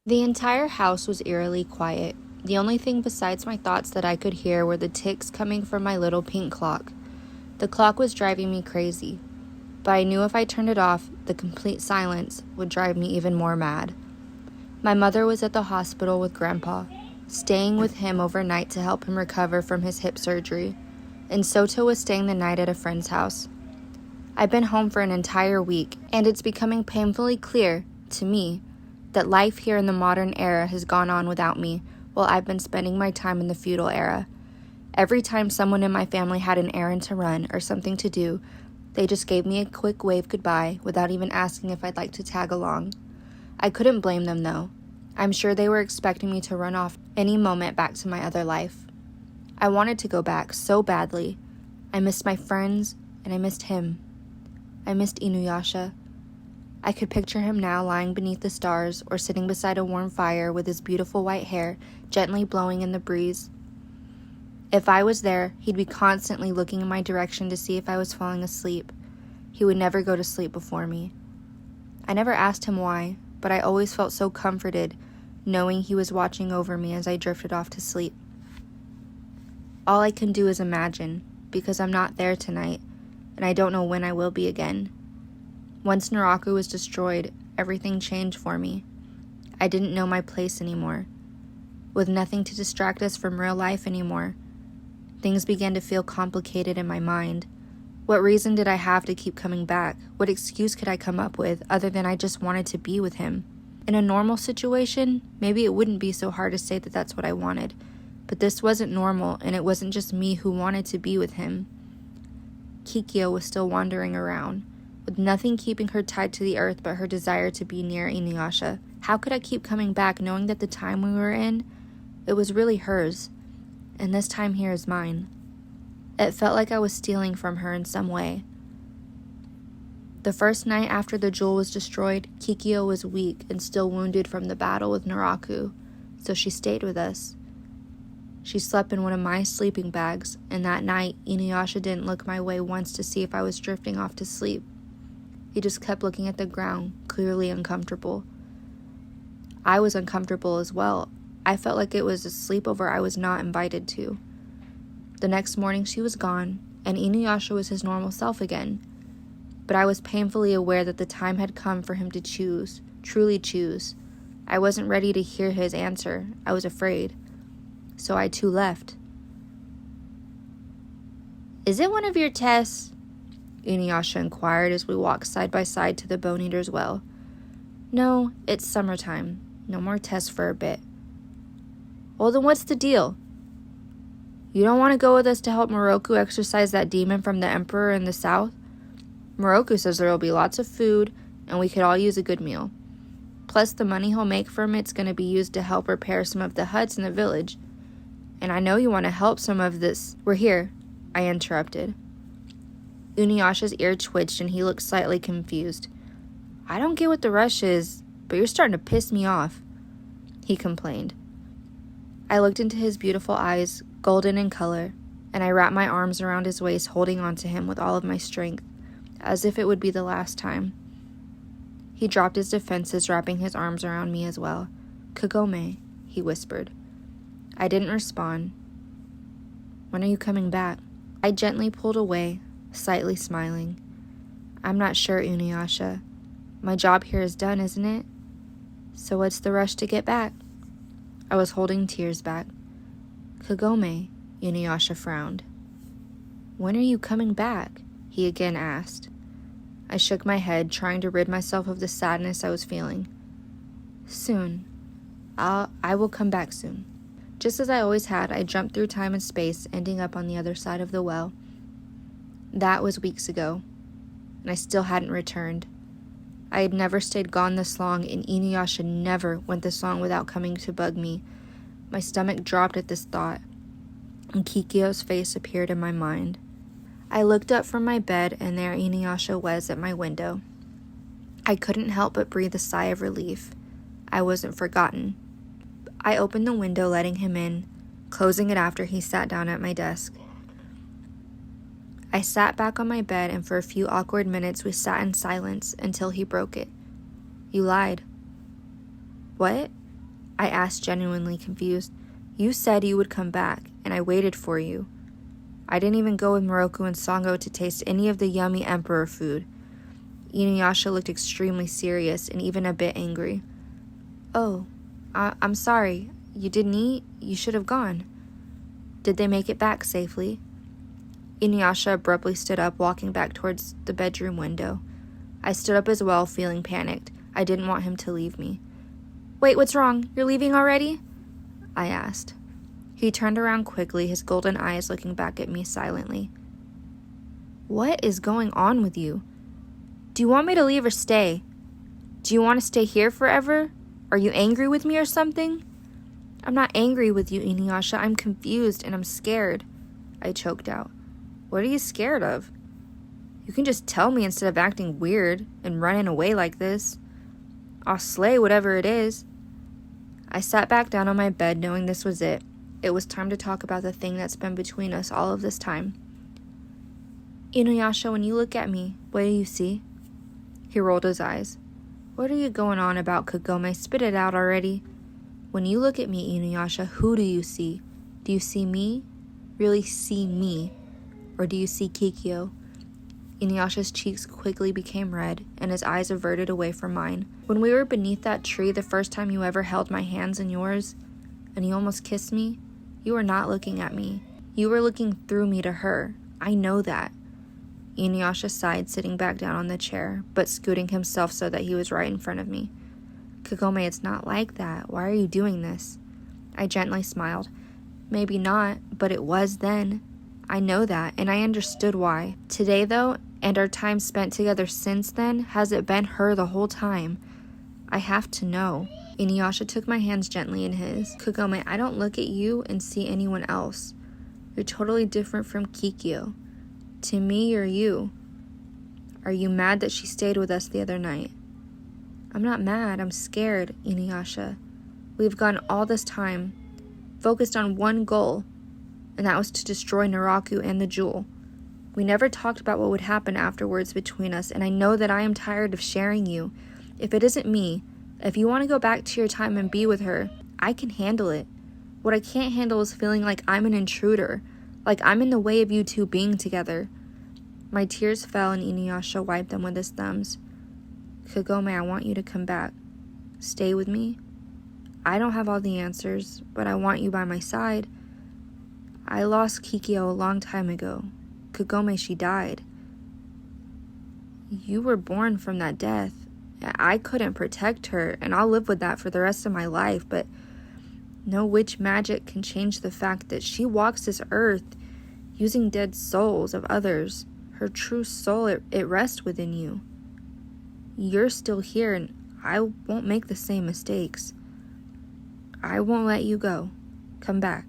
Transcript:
The entire house was eerily quiet. The only thing besides my thoughts that I could hear were the ticks coming from my little pink clock. The clock was driving me crazy, but I knew if I turned it off, the complete silence would drive me even more mad. My mother was at the hospital with Grandpa, staying with him overnight to help him recover from his hip surgery, and Soto was staying the night at a friend's house. I've been home for an entire week, and it's becoming painfully clear, to me, that life here in the modern era has gone on without me while I've been spending my time in the feudal era. Every time someone in my family had an errand to run or something to do, they just gave me a quick wave goodbye without even asking if I'd like to tag along. I couldn't blame them though. I'm sure they were expecting me to run off any moment back to my other life. I wanted to go back so badly. I missed my friends, and I missed him. I missed Inuyasha. I could picture him now lying beneath the stars or sitting beside a warm fire with his beautiful white hair gently blowing in the breeze. If I was there, he'd be constantly looking in my direction to see if I was falling asleep. He would never go to sleep before me. I never asked him why, but I always felt so comforted knowing he was watching over me as I drifted off to sleep. All I can do is imagine, because I'm not there tonight, and I don't know when I will be again. Once Naraku was destroyed, everything changed for me. I didn't know my place anymore. With nothing to distract us from real life anymore, things began to feel complicated in my mind. What reason did I have to keep coming back? What excuse could I come up with other than I just wanted to be with him? In a normal situation, maybe it wouldn't be so hard to say that that's what I wanted. But this wasn't normal, and it wasn't just me who wanted to be with him. Kikyo was still wandering around, with nothing keeping her tied to the earth but her desire to be near Inuyasha. How could I keep coming back knowing that the time we were in, it was really hers, and this time here is mine? It felt like I was stealing from her in some way. The first night after the jewel was destroyed, Kikyo was weak and still wounded from the battle with Naraku, so she stayed with us. She slept in one of my sleeping bags, and that night, Inuyasha didn't look my way once to see if I was drifting off to sleep. He just kept looking at the ground, clearly uncomfortable. I was uncomfortable as well. I felt like it was a sleepover I was not invited to. The next morning she was gone, and Inuyasha was his normal self again. But I was painfully aware that the time had come for him to choose, truly choose. I wasn't ready to hear his answer. I was afraid. So I too left. "Is it one of your tests?" Inuyasha inquired as we walked side by side to the Bone Eater's well. "No, it's summertime. No more tests for a bit." "Well, then what's the deal? You don't want to go with us to help Moroku exorcise that demon from the Emperor in the south? Moroku says there will be lots of food, and we could all use a good meal. Plus, the money he'll make from it's going to be used to help repair some of the huts in the village. And I know you want to help some of this." "We're here," I interrupted. Inuyasha's ear twitched and he looked slightly confused. "I don't get what the rush is, but you're starting to piss me off," he complained. I looked into his beautiful eyes, golden in color, and I wrapped my arms around his waist, holding on to him with all of my strength, as if it would be the last time. He dropped his defenses, wrapping his arms around me as well. "Kagome," he whispered. I didn't respond. "When are you coming back?" I gently pulled away, slightly smiling. "I'm not sure, Inuyasha. My job here is done, isn't it? So what's the rush to get back?" I was holding tears back. "Kagome," Inuyasha frowned. "When are you coming back?" he again asked. I shook my head, trying to rid myself of the sadness I was feeling. "Soon. I will come back soon." Just as I always had, I jumped through time and space, ending up on the other side of the well. That was weeks ago, and I still hadn't returned. I had never stayed gone this long, and Inuyasha never went this long without coming to bug me. My stomach dropped at this thought, and Kikyo's face appeared in my mind. I looked up from my bed, and there Inuyasha was at my window. I couldn't help but breathe a sigh of relief. I wasn't forgotten. I opened the window, letting him in, closing it after he sat down at my desk. I sat back on my bed, and for a few awkward minutes we sat in silence until he broke it. "You lied." "What?" I asked, genuinely confused. You said you would come back, and I waited for you. I didn't even go with Moroku and Sango to taste any of the yummy emperor food. Inuyasha looked extremely serious and even a bit angry. Oh, I'm sorry. You didn't eat? You should have gone. Did they make it back safely? Inuyasha abruptly stood up, walking back towards the bedroom window. I stood up as well, feeling panicked. I didn't want him to leave me. Wait, what's wrong? You're leaving already? I asked. He turned around quickly, his golden eyes looking back at me silently. What is going on with you? Do you want me to leave or stay? Do you want to stay here forever? Are you angry with me or something? I'm not angry with you, Inuyasha. I'm confused and I'm scared. I choked out. What are you scared of? You can just tell me instead of acting weird and running away like this. I'll slay whatever it is. I sat back down on my bed knowing this was it. It was time to talk about the thing that's been between us all of this time. Inuyasha, when you look at me, what do you see? He rolled his eyes. What are you going on about, Kagome? Spit it out already. When you look at me, Inuyasha, who do you see? Do you see me? Really see me? Or do you see Kikyo? Inuyasha's cheeks quickly became red, and his eyes averted away from mine. When we were beneath that tree the first time you ever held my hands in yours, and you almost kissed me, you were not looking at me. You were looking through me to her. I know that. Inuyasha sighed, sitting back down on the chair, but scooting himself so that he was right in front of me. Kagome, it's not like that. Why are you doing this? I gently smiled. Maybe not, but it was then. I know that, and I understood why. Today, though, and our time spent together since then, has it been her the whole time? I have to know. Inuyasha took my hands gently in his. Kagome, I don't look at you and see anyone else. You're totally different from Kikyo. To me, you're you. Are you mad that she stayed with us the other night? I'm not mad, I'm scared, Inuyasha. We've gone all this time, focused on one goal, and that was to destroy Naraku and the jewel. We never talked about what would happen afterwards between us, and I know that I am tired of sharing you. If it isn't me, if you want to go back to your time and be with her, I can handle it. What I can't handle is feeling like I'm an intruder, like I'm in the way of you two being together. My tears fell and Inuyasha wiped them with his thumbs. Kagome, I want you to come back. Stay with me. I don't have all the answers, but I want you by my side. I lost Kikyo a long time ago. Kagome, she died. You were born from that death. I couldn't protect her, and I'll live with that for the rest of my life, but no witch magic can change the fact that she walks this earth using dead souls of others. Her true soul, it rests within you. You're still here, and I won't make the same mistakes. I won't let you go. Come back.